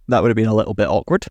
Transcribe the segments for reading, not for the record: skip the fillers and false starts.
That would have been a little bit awkward.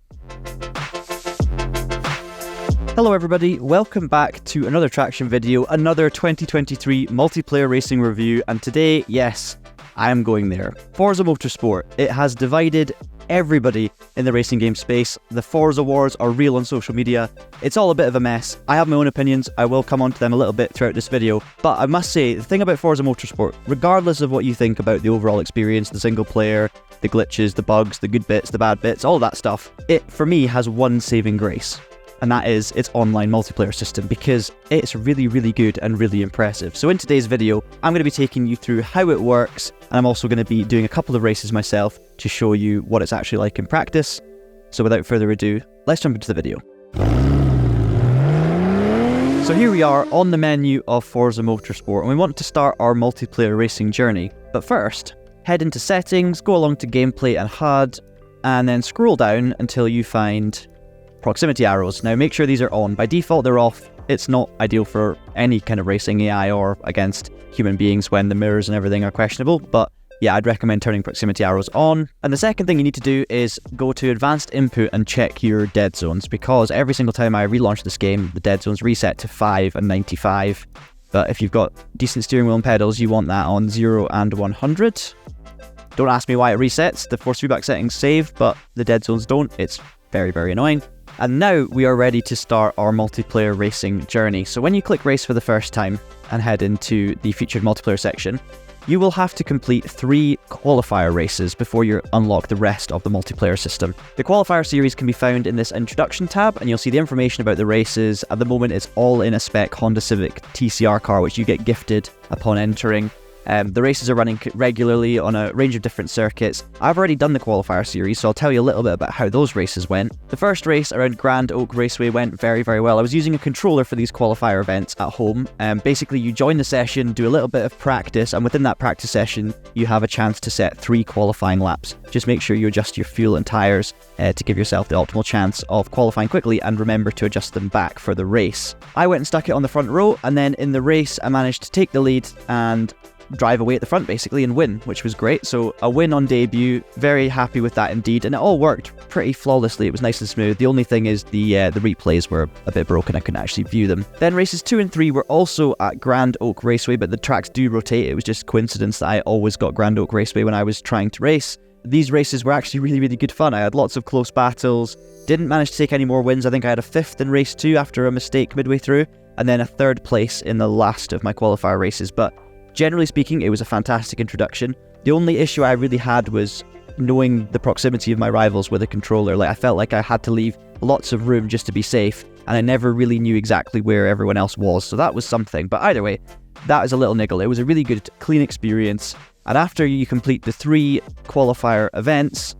Hello everybody, welcome back to another Traxion video, another 2023 multiplayer racing review, and today, yes, I am going there. Forza Motorsport. It has divided everybody in the racing game space. The Forza wars are real on social media. It's all a bit of a mess. I have my own opinions. I will come on to them a little bit throughout this video. But I must say, the thing about Forza Motorsport, regardless of what you think about the overall experience, the single player, the glitches, the bugs, the good bits, the bad bits, all that stuff, it, for me, has one saving grace. And that is its online multiplayer system, because it's really, really good and really impressive. So in today's video, I'm going to be taking you through how it works, and I'm also going to be doing a couple of races myself to show you what it's actually like in practice. So without further ado, let's jump into the video. So here we are on the menu of Forza Motorsport, and we want to start our multiplayer racing journey. But first, head into settings, go along to gameplay and HUD, and then scroll down until you find proximity arrows. Now make sure these are on. By default they're off. It's not ideal for any kind of racing AI or against human beings when the mirrors and everything are questionable, but yeah, I'd recommend turning proximity arrows on. And the second thing you need to do is go to advanced input and check your dead zones, because every single time I relaunch this game, the dead zones reset to 5 and 95. But if you've got decent steering wheel and pedals, you want that on 0 and 100. Don't ask me why it resets. The force feedback settings save, but the dead zones don't. It's very, very annoying. And now we are ready to start our multiplayer racing journey. So when you click race for the first time and head into the featured multiplayer section, you will have to complete 3 qualifier races before you unlock the rest of the multiplayer system. The qualifier series can be found in this introduction tab, and you'll see the information about the races. At the moment it's all in a spec Honda Civic TCR car, which you get gifted upon entering. The races are running regularly on a range of different circuits. I've already done the qualifier series, so I'll tell you a little bit about how those races went. The first race around Grand Oak Raceway went very, very well. I was using a controller for these qualifier events at home. Basically, you join the session, do a little bit of practice, and within that practice session, you have a chance to set 3 qualifying laps. Just make sure you adjust your fuel and tyres to give yourself the optimal chance of qualifying quickly, and remember to adjust them back for the race. I went and stuck it on the front row, and then in the race, I managed to take the lead and drive away at the front basically and win, which was great. So a win on debut, very happy with that indeed, and it all worked pretty flawlessly. It was nice and smooth. The only thing is the replays were a bit broken. I couldn't actually view them. Then races 2 and 3 were also at Grand Oak Raceway, but the tracks do rotate. It was just coincidence that I always got Grand Oak Raceway when I was trying to race. These races were actually really, really good fun. I had lots of close battles, didn't manage to take any more wins. I think I had a 5th in race 2 after a mistake midway through, and then a 3rd place in the last of my qualifier races. But generally speaking, it was a fantastic introduction. The only issue I really had was knowing the proximity of my rivals with a controller. I felt like I had to leave lots of room just to be safe, and I never really knew exactly where everyone else was, so that was something. But either way, that is a little niggle. It was a really good, clean experience, and after you complete the 3 qualifier events,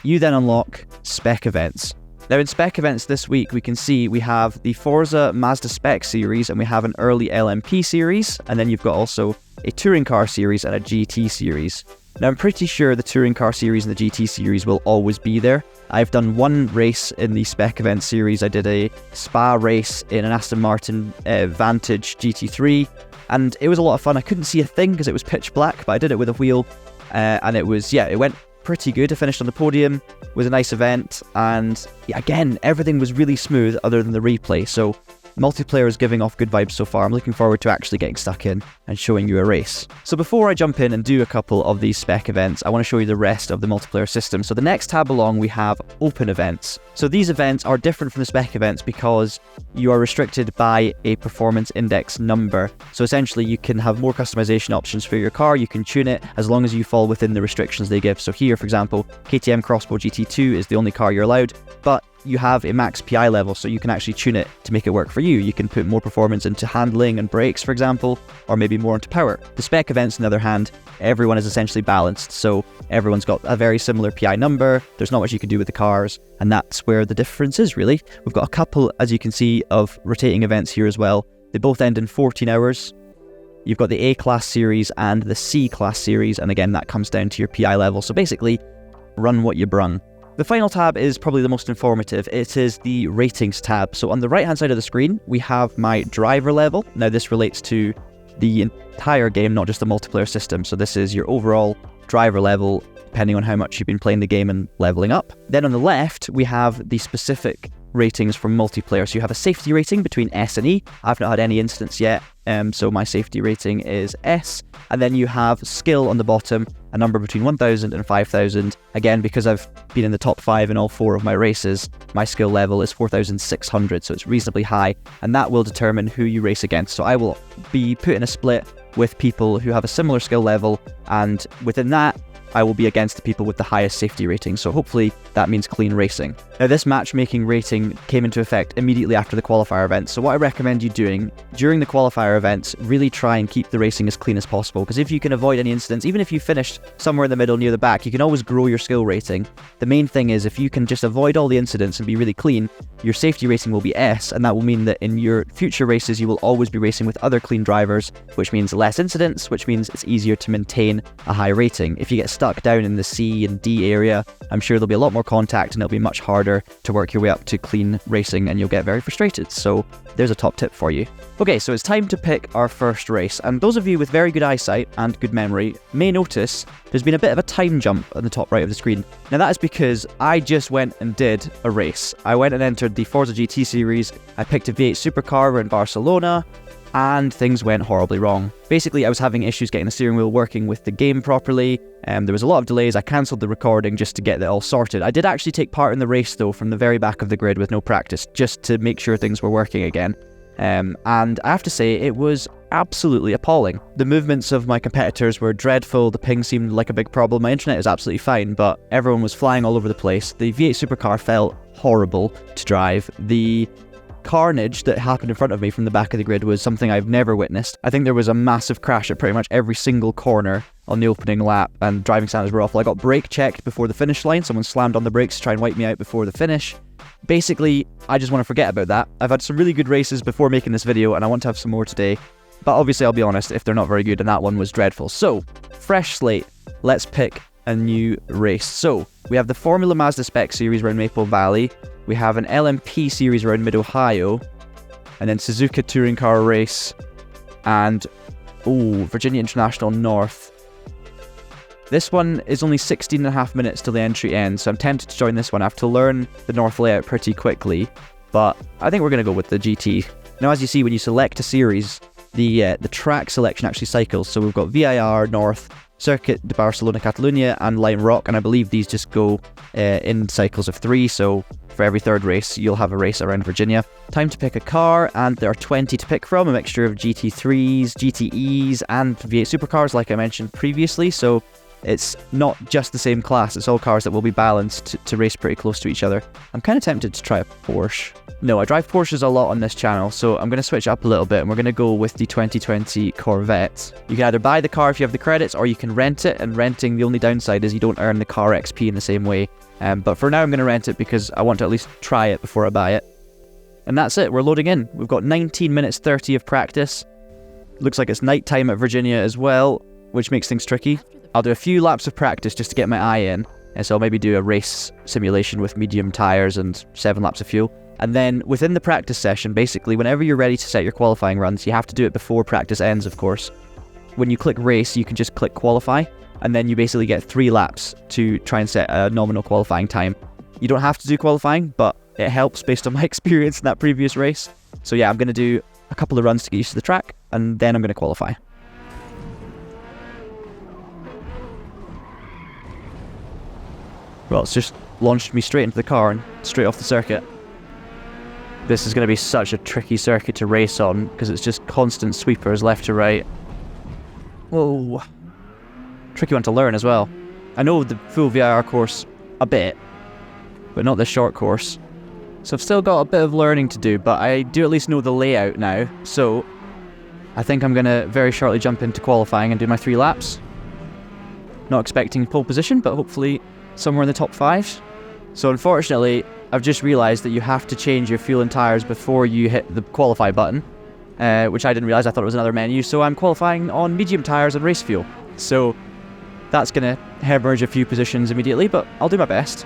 you then unlock spec events. Now in spec events this week, we can see we have the Forza Mazda Spec series, and we have an early LMP series, and then you've got also a touring car series and a GT series. Now I'm pretty sure the touring car series and the GT series will always be there. I've done one race in the spec event series. I did a Spa race in an Aston Martin Vantage GT3, and it was a lot of fun. I couldn't see a thing because it was pitch black, but I did it with a wheel, and it was, yeah, it went pretty good. I finished on the podium. It was a nice event, and yeah, again, everything was really smooth other than the replay, so multiplayer is giving off good vibes so far. I'm looking forward to actually getting stuck in and showing you a race. So before I jump in and do a couple of these spec events, I want to show you the rest of the multiplayer system. So the next tab along, we have open events. So these events are different from the spec events because you are restricted by a performance index number. So essentially you can have more customization options for your car. You can tune it as long as you fall within the restrictions they give. So here, for example, KTM Crossbow GT2 is the only car you're allowed, but you have a max PI level, so you can actually tune it to make it work for you. You can put more performance into handling and brakes, for example, or maybe more into power. The spec events, on the other hand, everyone is essentially balanced, so everyone's got a very similar PI number. There's not much you can do with the cars, and that's where the difference is, really. We've got a couple, as you can see, of rotating events here as well. They both end in 14 hours. You've got the A-Class series and the C-Class series, and again, that comes down to your PI level. So basically, run what you brung. The final tab is probably the most informative. It is the ratings tab. So on the right hand side of the screen, we have my driver level. Now this relates to the entire game, not just the multiplayer system. So this is your overall driver level depending on how much you've been playing the game and leveling up. Then on the left, we have the specific ratings from multiplayer. So you have a safety rating between S and E. I've not had any incidents yet, so my safety rating is S. And then you have skill on the bottom, a number between 1,000 and 5,000. Again, because I've been in the top 5 in all 4 of my races, my skill level is 4,600, so it's reasonably high, and that will determine who you race against. So I will be put in a split with people who have a similar skill level, and within that, I will be against the people with the highest safety rating, so hopefully that means clean racing. Now this matchmaking rating came into effect immediately after the qualifier events, so what I recommend you doing during the qualifier events, really try and keep the racing as clean as possible, because if you can avoid any incidents, even if you finished somewhere in the middle near the back, you can always grow your skill rating. The main thing is if you can just avoid all the incidents and be really clean, your safety rating will be S, and that will mean that in your future races you will always be racing with other clean drivers, which means less incidents, which means it's easier to maintain a high rating. If you get stuck down in the C and D area, I'm sure there'll be a lot more contact and it'll be much harder to work your way up to clean racing, and you'll get very frustrated. So there's a top tip for you. Okay, so it's time to pick our first race, and those of you with very good eyesight and good memory may notice there's been a bit of a time jump on the top right of the screen. Now that is because I just went and did a race. I went and entered the Forza GT Series, I picked a V8 supercar, we're in Barcelona, and things went horribly wrong. Basically, I was having issues getting the steering wheel working with the game properly, there was a lot of delays. I cancelled the recording just to get it all sorted. I did actually take part in the race though from the very back of the grid with no practice, just to make sure things were working again. And I have to say, it was absolutely appalling. The movements of my competitors were dreadful, the ping seemed like a big problem, my internet is absolutely fine, but everyone was flying all over the place. The V8 supercar felt horrible to drive. The carnage that happened in front of me from the back of the grid was something I've never witnessed. I think there was a massive crash at pretty much every single corner on the opening lap, and driving standards were awful. I got brake checked before the finish line, someone slammed on the brakes to try and wipe me out before the finish. Basically, I just want to forget about that. I've had some really good races before making this video, and I want to have some more today, but obviously I'll be honest, if they're not very good, and that one was dreadful. So, fresh slate, let's pick a new race. So, we have the Formula Mazda Spec Series around Maple Valley, we have an LMP Series around Mid-Ohio, and then Suzuka Touring Car Race, and, Virginia International North. This one is only 16.5 minutes till the entry ends, so I'm tempted to join this one. I have to learn the North layout pretty quickly, but I think we're going to go with the GT. Now, as you see, when you select a series, the track selection actually cycles, so we've got VIR, North, Circuit de Barcelona, Catalunya, and Lime Rock, and I believe these just go in cycles of 3, so for every third race, you'll have a race around Virginia. Time to pick a car, and there are 20 to pick from, a mixture of GT3s, GTEs, and V8 supercars, like I mentioned previously, so it's not just the same class, it's all cars that will be balanced to race pretty close to each other. I'm kind of tempted to try a Porsche. No, I drive Porsches a lot on this channel, so I'm going to switch up a little bit, and we're going to go with the 2020 Corvette. You can either buy the car if you have the credits, or you can rent it, and renting, the only downside is you don't earn the car XP in the same way. But for now I'm going to rent it because I want to at least try it before I buy it. And that's it, we're loading in. We've got 19 minutes 30 of practice. Looks like it's night time at Virginia as well, which makes things tricky. I'll do a few laps of practice just to get my eye in, and so I'll maybe do a race simulation with medium tyres and 7 laps of fuel. And then within the practice session, basically, whenever you're ready to set your qualifying runs, you have to do it before practice ends, of course. When you click race, you can just click qualify, and then you basically get 3 laps to try and set a nominal qualifying time. You don't have to do qualifying, but it helps based on my experience in that previous race. So yeah, I'm going to do a couple of runs to get used to the track, and then I'm going to qualify. Well, it's just launched me straight into the car and straight off the circuit. This is going to be such a tricky circuit to race on, because it's just constant sweepers left to right. Whoa. Tricky one to learn as well. I know the full VIR course a bit, but not the short course. So I've still got a bit of learning to do, but I do at least know the layout now. So I think I'm going to very shortly jump into qualifying and do my 3 laps. Not expecting pole position, but hopefully somewhere in the top 5. So unfortunately, I've just realised that you have to change your fuel and tyres before you hit the qualify button, which I didn't realise. I thought it was another menu, so I'm qualifying on medium tyres and race fuel. So that's going to hemorrhage a few positions immediately, but I'll do my best.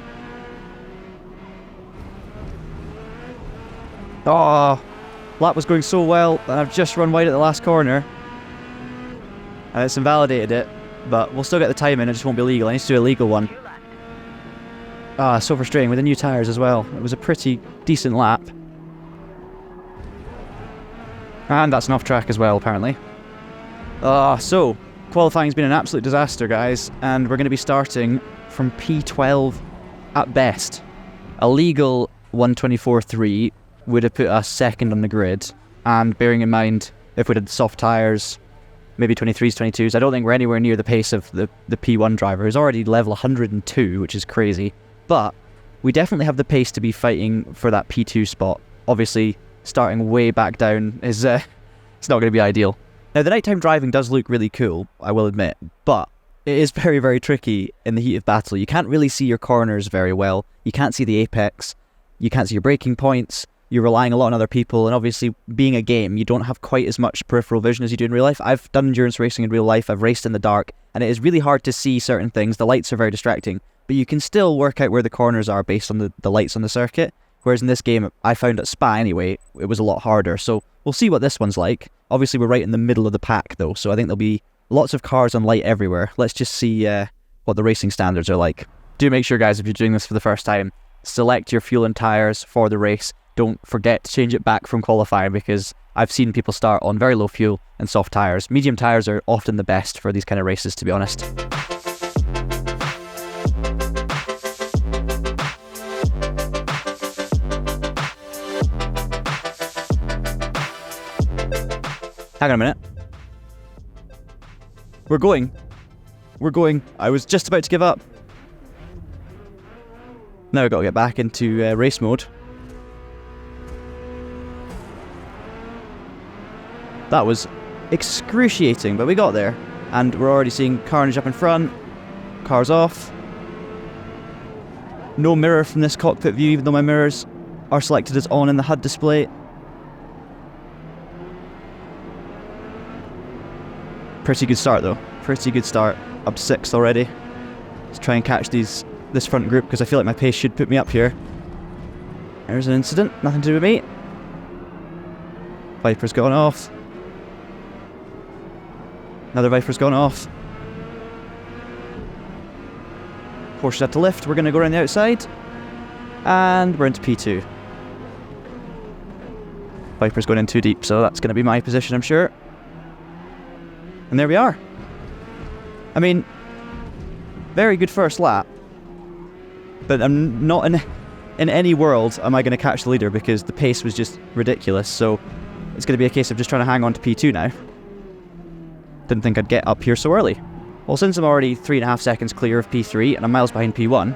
Oh, lap was going so well, and I've just run wide at the last corner, and it's invalidated it. but we'll still get the time in, it just won't be legal. I need to do a legal one. Ah, so frustrating with the new tyres as well. It was a pretty decent lap. And that's an off track as well, apparently. So, qualifying's been an absolute disaster, guys, and we're going to be starting from P12 at best. A legal 124.3 would have put us second on the grid, and bearing in mind, if we did soft tyres, maybe 23s, 22s, I don't think we're anywhere near the pace of the P1 driver, who's already level 102, which is crazy. But we definitely have the pace to be fighting for that P2 spot. Obviously, starting way back down is it's not going to be ideal. Now, the nighttime driving does look really cool, I will admit, but it is very, very tricky in the heat of battle. You can't really see your corners very well. You can't see the apex. You can't see your braking points. You're relying a lot on other people, and obviously, being a game, you don't have quite as much peripheral vision as you do in real life. I've done endurance racing in real life. I've raced in the dark, and it is really hard to see certain things. The lights are very distracting, but you can still work out where the corners are based on the lights on the circuit. Whereas in this game, I found at Spa anyway, it was a lot harder. So we'll see what this one's like. Obviously, we're right in the middle of the pack though, so I think there'll be lots of cars and light everywhere. Let's just see what the racing standards are like. Do make sure, guys, if you're doing this for the first time, select your fuel and tyres for the race. Don't forget to change it back from qualifying, because I've seen people start on very low fuel and soft tyres. Medium tyres are often the best for these kind of races, to be honest. Hang on a minute. We're going. I was just about to give up. Now I've got to get back into race mode. That was excruciating, but we got there. And we're already seeing carnage up in front. Cars off. No mirror from this cockpit view, even though my mirrors are selected as on in the HUD display. Pretty good start though. Pretty good start. Up 6th already. Let's try and catch this front group, because I feel like my pace should put me up here. There's an incident. Nothing to do with me. Viper's gone off. Another Viper's gone off. Porsche's had to lift. We're going to go around the outside. And we're into P2. Viper's going in too deep, so that's going to be my position, I'm sure. And there we are. I mean, very good first lap. But I'm not in any world am I going to catch the leader, because the pace was just ridiculous. So it's going to be a case of just trying to hang on to P2 now. Didn't think I'd get up here so early. Well, since I'm already 3.5 seconds clear of P3 and I'm miles behind P1,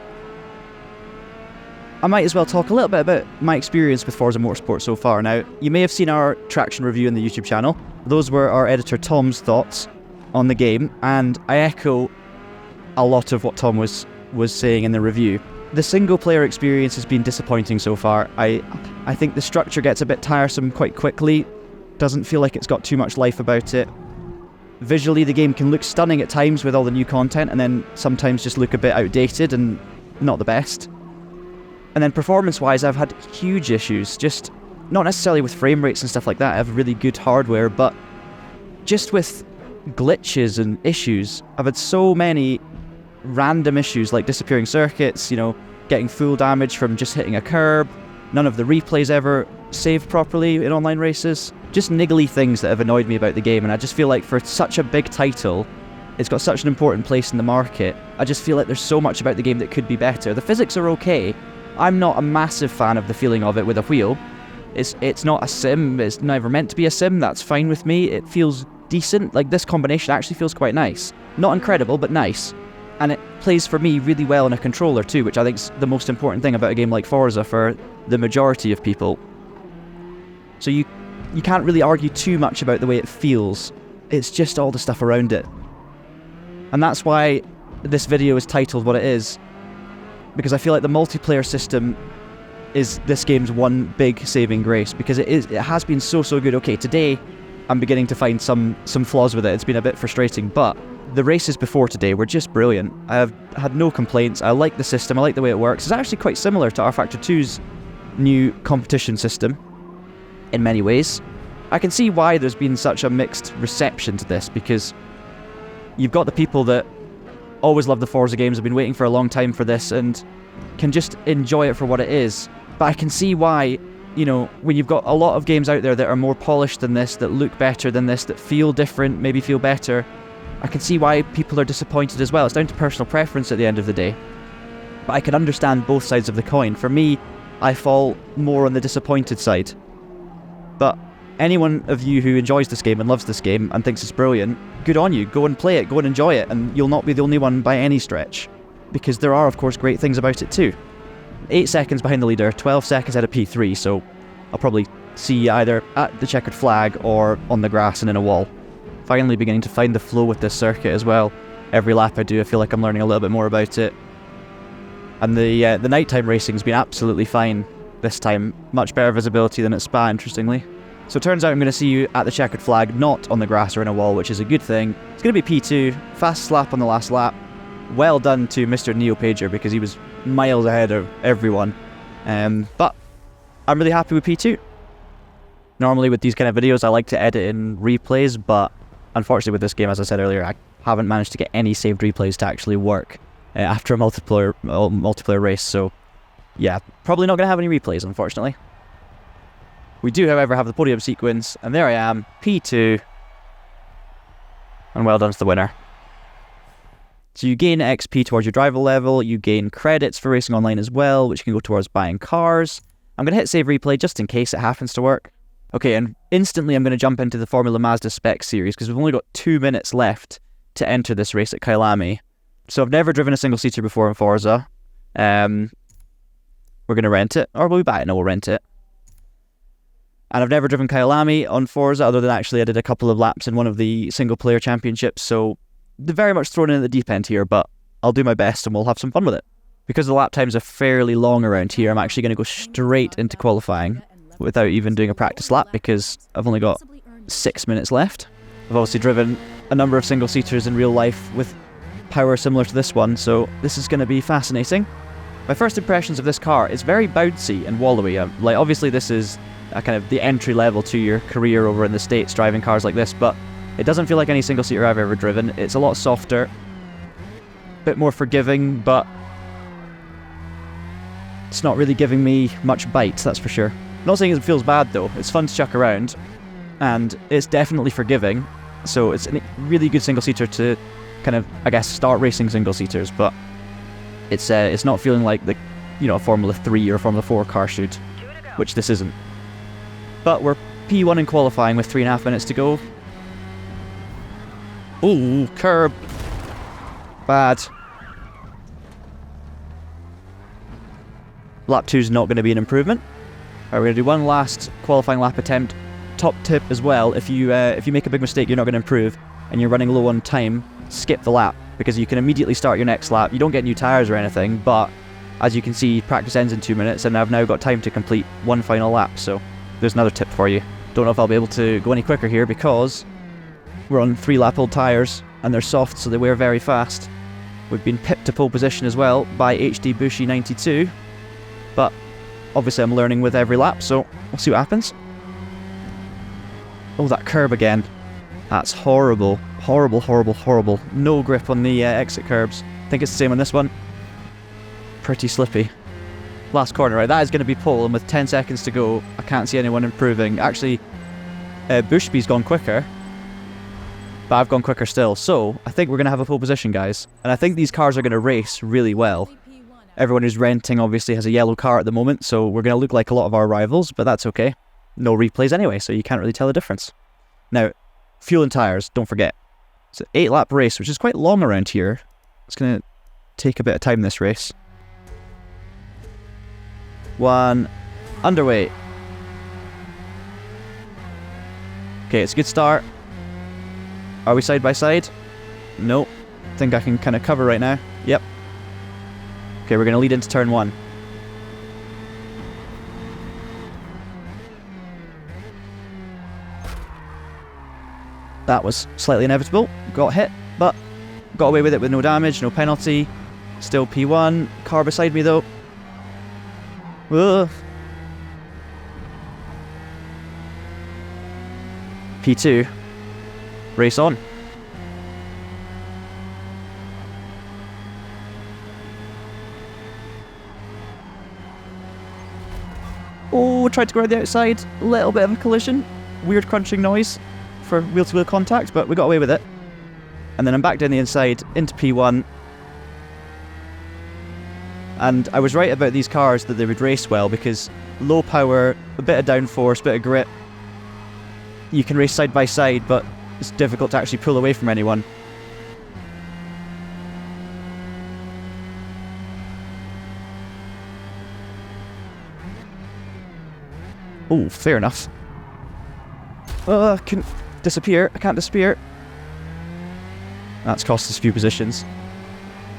I might as well talk a little bit about my experience with Forza Motorsport so far. Now, you may have seen our Traxion review on the YouTube channel. Those were our editor Tom's thoughts on the game, and I echo a lot of what Tom was saying in the review. The single-player experience has been disappointing so far. I think the structure gets a bit tiresome quite quickly. Doesn't feel like it's got too much life about it. Visually, the game can look stunning at times with all the new content, and then sometimes just look a bit outdated and not the best. And then performance-wise, I've had huge issues, just not necessarily with frame rates and stuff like that. I have really good hardware, but just with glitches and issues. I've had so many random issues, like disappearing circuits, getting full damage from just hitting a curb. None of the replays ever saved properly in online races. Just niggly things that have annoyed me about the game, and I just feel like for such a big title, it's got such an important place in the market, I just feel like there's so much about the game that could be better. The physics are okay. I'm not a massive fan of the feeling of it with a wheel. It's not a sim, it's never meant to be a sim, that's fine with me. It feels decent, like this combination actually feels quite nice. Not incredible, but nice. And it plays for me really well on a controller too, which I think is the most important thing about a game like Forza for the majority of people. So you can't really argue too much about the way it feels. It's just all the stuff around it. And that's why this video is titled what it is, because I feel like the multiplayer system is this game's one big saving grace, because it has been so good. Okay, today I'm beginning to find some flaws with it. It's been a bit frustrating, but the races before today were just brilliant. I have had no complaints. I like the system. I like the way it works. It's actually quite similar to R-Factor 2's new competition system in many ways. I can see why there's been such a mixed reception to this, because you've got the people that always love the Forza games, have been waiting for a long time for this, and can just enjoy it for what it is. But I can see why, you know, when you've got a lot of games out there that are more polished than this, that look better than this, that feel different, maybe feel better, I can see why people are disappointed as well. It's down to personal preference at the end of the day. But I can understand both sides of the coin. For me, I fall more on the disappointed side. But anyone of you who enjoys this game and loves this game and thinks it's brilliant, good on you. Go and play it, go and enjoy it, and you'll not be the only one by any stretch. Because there are, of course, great things about it too. 8 seconds behind the leader, 12 seconds out of P3, so I'll probably see you either at the checkered flag or on the grass and in a wall. Finally beginning to find the flow with this circuit as well. Every lap I do, I feel like I'm learning a little bit more about it. And the nighttime racing's been absolutely fine this time. Much better visibility than at Spa, interestingly. So it turns out I'm going to see you at the checkered flag, not on the grass or in a wall, which is a good thing. It's going to be P2, fast lap on the last lap. Well done to Mr. Neo Pager, because he was miles ahead of everyone. But I'm really happy with P2. Normally with these kind of videos I like to edit in replays, but unfortunately with this game, as I said earlier, I haven't managed to get any saved replays to actually work after a multiplayer race, so yeah, probably not going to have any replays, unfortunately. We do, however, have the podium sequence, and there I am, P2, and well done to the winner. So you gain XP towards your driver level, you gain credits for racing online as well, which can go towards buying cars. I'm going to hit save replay just in case it happens to work. Okay, and instantly I'm going to jump into the Formula Mazda Spec Series, because we've only got 2 minutes left to enter this race at Kyalami. So I've never driven a single-seater before in Forza. We're going to rent it, or we'll be back, no, we'll rent it. And I've never driven Kyalami on Forza, other than actually I did a couple of laps in one of the single-player championships, so they're very much thrown in at the deep end here, but I'll do my best and we'll have some fun with it. Because the lap times are fairly long around here, I'm actually going to go straight into qualifying without even doing a practice lap, because I've only got 6 minutes left. I've obviously driven a number of single-seaters in real life with power similar to this one, so this is going to be fascinating. My first impressions of this car is very bouncy and wallowy. Like, obviously this is a kind of the entry level to your career over in the States, driving cars like this, but it doesn't feel like any single-seater I've ever driven. It's a lot softer, a bit more forgiving, but it's not really giving me much bite, that's for sure. I'm not saying it feels bad though, it's fun to chuck around, and it's definitely forgiving, so it's a really good single-seater to kind of, I guess, start racing single-seaters, but it's not feeling like the, you know, a Formula 3 or a Formula 4 car should, which this isn't. But we're P1 in qualifying with 3.5 minutes to go. Ooh, curb. Bad. Lap 2's not going to be an improvement. Alright, we're going to do one last qualifying lap attempt. Top tip as well, if you make a big mistake you're not going to improve, and you're running low on time, skip the lap, because you can immediately start your next lap. You don't get new tyres or anything, but as you can see, practice ends in 2 minutes, and I've now got time to complete one final lap, so there's another tip for you. Don't know if I'll be able to go any quicker here, because we're on 3-lap-old tyres, and they're soft, so they wear very fast. We've been pipped to pole position as well by HD Bushy 92, but obviously I'm learning with every lap, so we'll see what happens. Oh, that curb again. That's horrible. Horrible, horrible, horrible. No grip on the exit curbs. I think it's the same on this one. Pretty slippy. Last corner, right? That is going to be pole, and with 10 seconds to go, I can't see anyone improving. Actually, Bushby's gone quicker, but I've gone quicker still. So, I think we're going to have a pole position, guys. And I think these cars are going to race really well. Everyone who's renting obviously has a yellow car at the moment, so we're going to look like a lot of our rivals, but that's okay. No replays anyway, so you can't really tell the difference. Now, fuel and tyres, don't forget. It's an 8-lap race, which is quite long around here. It's going to take a bit of time, this race. 1, underway. Okay, it's a good start. Are we side by side? Nope. I think I can kind of cover right now. Yep. Okay, we're going to lead into turn 1. That was slightly inevitable. Got hit, but got away with it with no damage, no penalty. Still P1. Car beside me though. Ugh. P2. Race on. Oh, tried to go around the outside. A little bit of a collision. Weird crunching noise for wheel-to-wheel contact, but we got away with it. And then I'm back down the inside into P1. And I was right about these cars that they would race well, because low power, a bit of downforce, a bit of grip. You can race side by side, but it's difficult to actually pull away from anyone. Oh, fair enough. I can disappear. I can't disappear. That's cost us a few positions.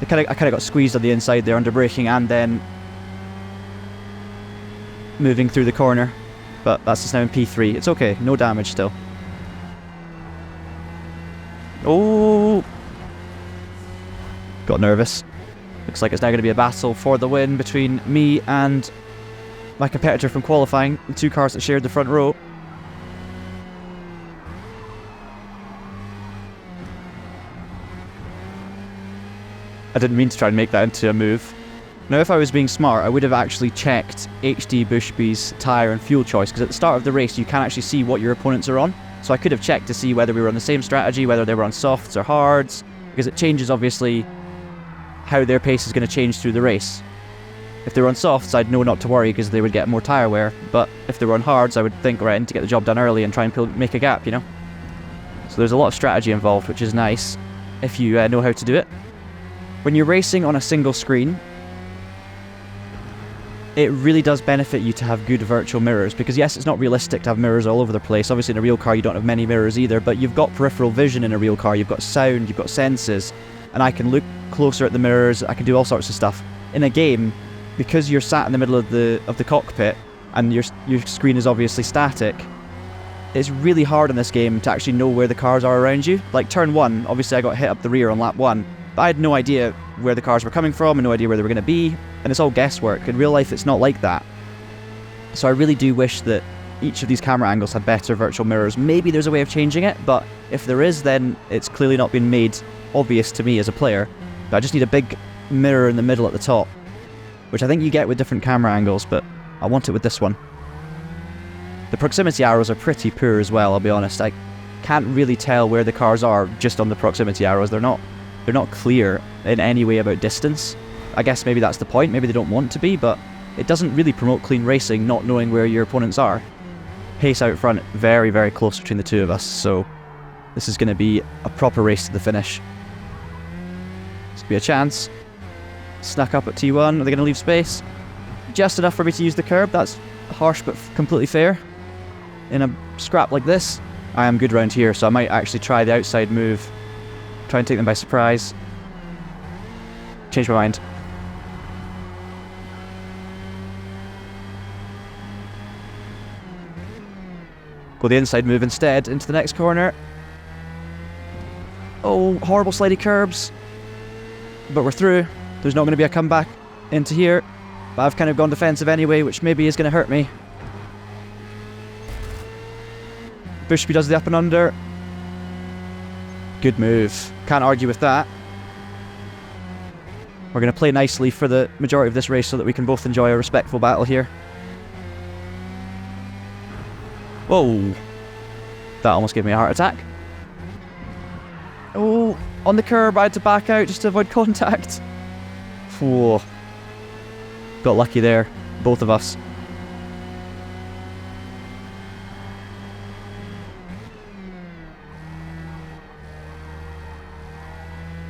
I kind of got squeezed on the inside there under braking and then moving through the corner. But that's just now in P3. It's okay. No damage still. Oh! Got nervous. Looks like it's now going to be a battle for the win between me and my competitor from qualifying, the two cars that shared the front row. I didn't mean to try and make that into a move. Now, if I was being smart, I would have actually checked HD Bushby's tyre and fuel choice, because at the start of the race you can actually see what your opponents are on. So I could have checked to see whether we were on the same strategy, whether they were on softs or hards, because it changes obviously how their pace is going to change through the race. If they were on softs, I'd know not to worry because they would get more tyre wear, but if they were on hards, I would think, right, I need to get the job done early and try and make a gap, you know? So there's a lot of strategy involved, which is nice if you know how to do it. When you're racing on a single screen, it really does benefit you to have good virtual mirrors, because yes, it's not realistic to have mirrors all over the place. Obviously in a real car you don't have many mirrors either, but you've got peripheral vision in a real car, you've got sound, you've got senses, and I can look closer at the mirrors, I can do all sorts of stuff. In a game, because you're sat in the middle of the cockpit and your screen is obviously static, it's really hard in this game to actually know where the cars are around you. Like turn 1, obviously I got hit up the rear on lap 1, but I had no idea where the cars were coming from and no idea where they were going to be, and it's all guesswork. In real life it's not like that. So I really do wish that each of these camera angles had better virtual mirrors. Maybe there's a way of changing it, but if there is, then it's clearly not been made obvious to me as a player. But I just need a big mirror in the middle at the top, which I think you get with different camera angles, but I want it with this one. The proximity arrows are pretty poor as well, I'll be honest. I can't really tell where the cars are just on the proximity arrows. They're not clear in any way about distance. I guess maybe that's the point, maybe they don't want to be, but it doesn't really promote clean racing not knowing where your opponents are. Pace out front, very, very close between the two of us, so this is going to be a proper race to the finish. This could be a chance. Snuck up at T1, are they going to leave space? Just enough for me to use the curb, that's harsh but completely fair. In a scrap like this, I am good round here, so I might actually try the outside move. Try and take them by surprise. Change my mind. Go the inside move instead, into the next corner. Oh, horrible slidey curbs. But we're through. There's not going to be a comeback into here. But I've kind of gone defensive anyway, which maybe is going to hurt me. Bushby does the up and under. Good move. Can't argue with that. We're going to play nicely for the majority of this race so that we can both enjoy a respectful battle here. Whoa. That almost gave me a heart attack. Oh, on the curb I had to back out just to avoid contact. Whoa. Got lucky there, both of us.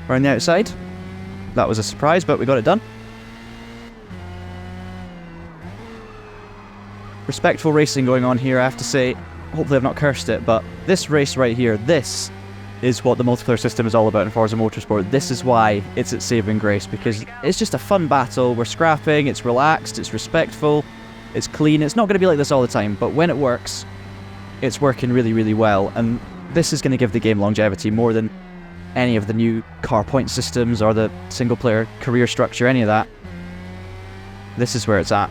We're on the outside. That was a surprise, but we got it done. Respectful racing going on here, I have to say. Hopefully I've not cursed it, but this race right here, this is what the multiplayer system is all about in Forza Motorsport. This is why it's its saving grace, because it's just a fun battle. We're scrapping, it's relaxed, it's respectful, it's clean. It's not going to be like this all the time, but when it works, it's working really, really well, and this is going to give the game longevity more than any of the new car point systems or the single player career structure, any of that. This is where it's at.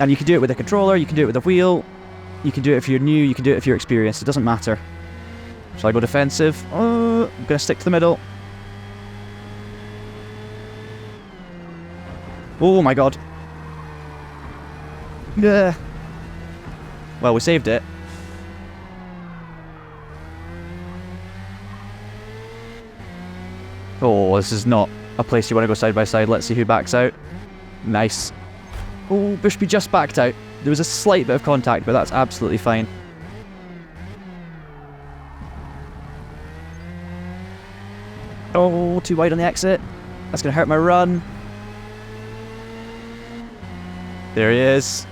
And you can do it with a controller, you can do it with a wheel, you can do it if you're new, you can do it if you're experienced, it doesn't matter. Shall I go defensive? I'm going to stick to the middle. Oh my god. Yeah. Well, we saved it. Oh, this is not a place you want to go side by side. Let's see who backs out. Nice. Oh, Bushby just backed out. There was a slight bit of contact, but that's absolutely fine. Oh, too wide on the exit. That's going to hurt my run. There he is.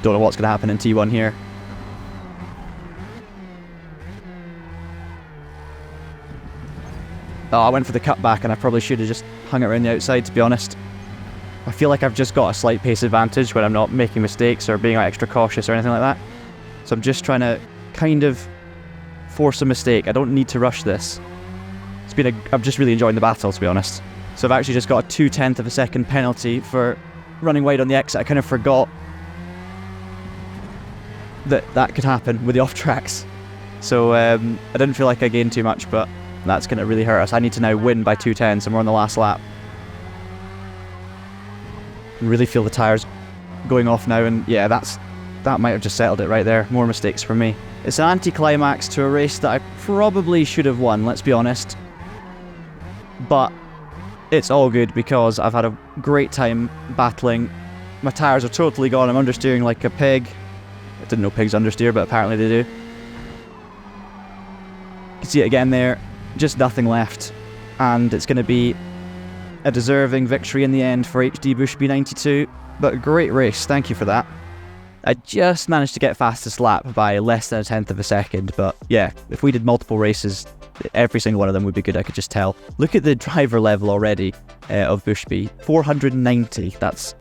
Don't know what's going to happen in T1 here. Oh, I went for the cutback and I probably should have just hung it around the outside, to be honest. I feel like I've just got a slight pace advantage when I'm not making mistakes or being extra cautious or anything like that. So I'm just trying to kind of force a mistake. I don't need to rush this. I'm just really enjoying the battle, to be honest. So I've actually just got a 0.2 of a second penalty for running wide on the exit. I kind of forgot that could happen with the off tracks. So I didn't feel like I gained too much, but that's going to really hurt us. I need to now win by 2.10, so we're on the last lap. I really feel the tyres going off now, and yeah, that might have just settled it right there. More mistakes from me. It's an anticlimax to a race that I probably should have won, let's be honest. But it's all good because I've had a great time battling. My tyres are totally gone. I'm understeering like a pig. I didn't know pigs understeer, but apparently they do. You can see it again there. Just nothing left. And it's going to be a deserving victory in the end for HD Bushby 92. But a great race. Thank you for that. I just managed to get fastest lap by less than a 1/10 of a second. But yeah, if we did multiple races, every single one of them would be good, I could just tell. Look at the driver level already of Bushby. 490. That's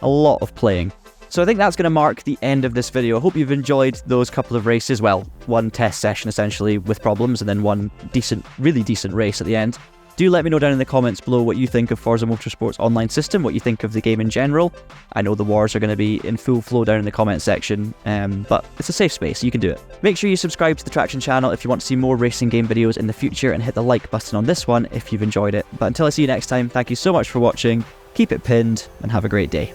a lot of playing. So I think that's going to mark the end of this video. I hope you've enjoyed those couple of races. Well, one test session essentially with problems and then one decent, really decent race at the end. Do let me know down in the comments below what you think of Forza Motorsport's online system, what you think of the game in general. I know the wars are going to be in full flow down in the comment section, but it's a safe space, you can do it. Make sure you subscribe to the Traxion channel if you want to see more racing game videos in the future, and hit the like button on this one if you've enjoyed it. But until I see you next time, thank you so much for watching, keep it pinned, and have a great day.